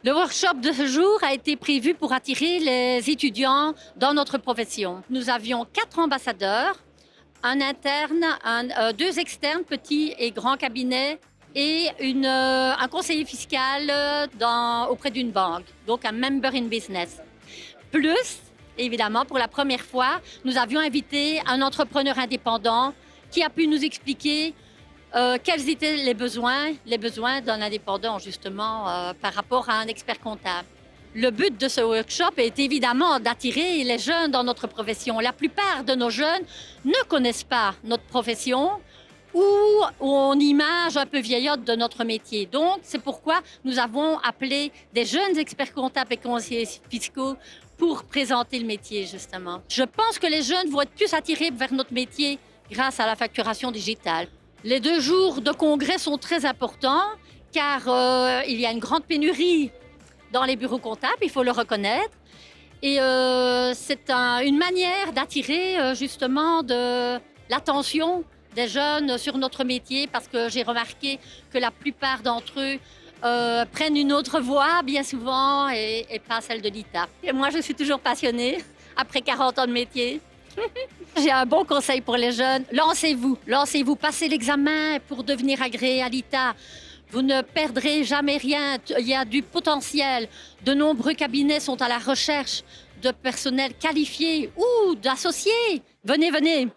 Le workshop de ce jour a été prévu pour attirer les étudiants dans notre profession. Nous avions 4 ambassadeurs, un interne, deux externes, petits et grands cabinets, et un conseiller fiscal auprès d'une banque, donc un member in business. Plus, évidemment, pour la première fois, nous avions invité un entrepreneur indépendant qui a pu nous expliquer quels étaient les besoins d'un indépendant, justement, par rapport à un expert comptable. Le but de ce workshop est évidemment d'attirer les jeunes dans notre profession. La plupart de nos jeunes ne connaissent pas notre profession ou ont une image un peu vieillotte de notre métier. Donc, c'est pourquoi nous avons appelé des jeunes experts comptables et conseillers fiscaux pour présenter le métier, justement. Je pense que les jeunes vont être plus attirés vers notre métier grâce à la facturation digitale. Les 2 jours de congrès sont très importants car il y a une grande pénurie dans les bureaux comptables, il faut le reconnaître. Et c'est une manière d'attirer justement l'attention des jeunes sur notre métier parce que j'ai remarqué que la plupart d'entre eux prennent une autre voie bien souvent et pas celle de l'ITA. Et moi, je suis toujours passionnée après 40 ans de métier. J'ai un bon conseil pour les jeunes. Lancez-vous, passez l'examen pour devenir agréé à l'ITA. Vous ne perdrez jamais rien, il y a du potentiel. De nombreux cabinets sont à la recherche de personnel qualifié ou d'associés. Venez.